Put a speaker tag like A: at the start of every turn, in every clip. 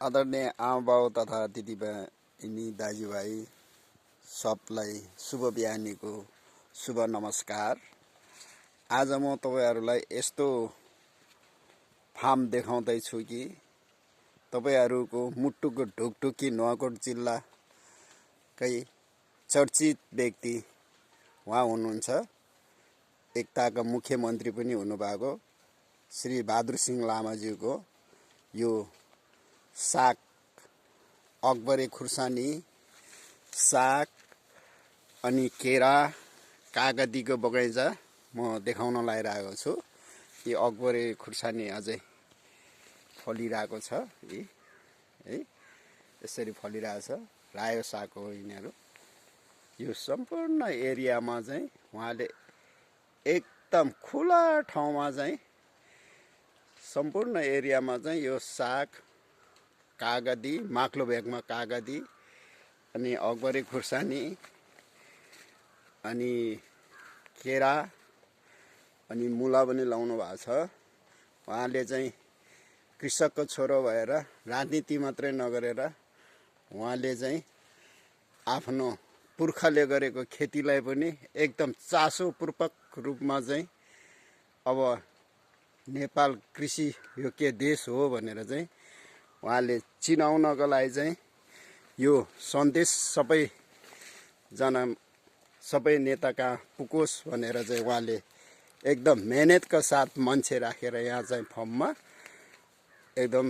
A: आदरणीय आमाबाउ तथा दिदीबहिनी दाजुभाइ सबलाई शुभ बिहानीको शुभ नमस्कार। आज म तपाईहरुलाई यस्तो फार्म देखाउँदै छु कि तपाईहरुको मुटुको ढुकढुकी नुवाकोट जिल्लाकै चर्चित व्यक्ति उहाँ हुनुहुन्छ। एकताका मुख्यमन्त्री पनि हुनुभएको श्री बहादुर सिंह लामाज्यूको यो साग अकबरे खुर्सानी साग अनि केरा कागतीको बगैँचा म देखाउन लागिरहेको छु। यो अकबरे खुर्सानी अझै फलिरहेको छ है यसरी फलिरहेछ। रायो साग हो यिनीहरू। यो सम्पूर्ण एरियामा चाहिँ उहाँले एकदम खुला ठाउँमा चाहिँ सम्पूर्ण एरियामा चाहिँ यो साग कागती माक्लो भेगमा कागती अनि अकबरे खुर्सानी अनि केरा अनि मुला पनि लाउनु भएको छ। उहाँले चाहिँ कृषकको छोरो भएर राजनीति मात्रै नगरेर उहाँले चाहिँ आफ्नो पुर्खाले गरेको खेतीलाई पनि एकदम चासोपूर्वक रूपमा चाहिँ अब नेपाल कृषि योग्य देश हो भनेर चाहिँ उहाँले चिनाउनको लागि चाहिँ यो सन्देश सबै नेता कहाँ पुगोस् भनेर चाहिँ उहाँले एकदम मेहनतका साथ मान्छे राखेर यहाँ चाहिँ फर्ममा एकदम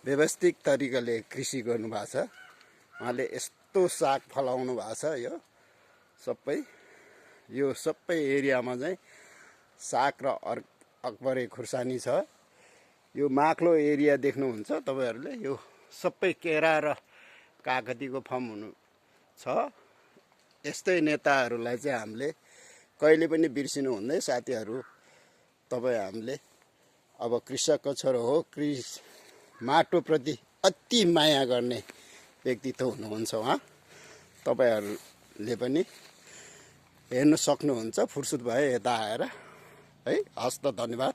A: व्यवस्थित तरिकाले कृषि गर्नुभएको छ। उहाँले यस्तो साग फलाउनु भएको छ। यो सबै एरियामा चाहिँ साग र अकबरे खुर्सानी छ। यो माक्लो एरिया देख्नुहुन्छ तपाईहरुले। यो सबै केरा र कागतीको फर्म हुनु छ। यस्तै नेताहरूलाई चाहिँ हामीले कहिले पनि बिर्सिनु हुँदैन साथीहरु। हामीले अब कृषकको छोरो हो, माटोप्रति अति माया गर्ने व्यक्तित्व हुनुहुन्छ उहाँ। तपाईहरुले पनि हेर्न सक्नुहुन्छ फुर्सद भए यता आएर है। हस् त, धन्यवाद।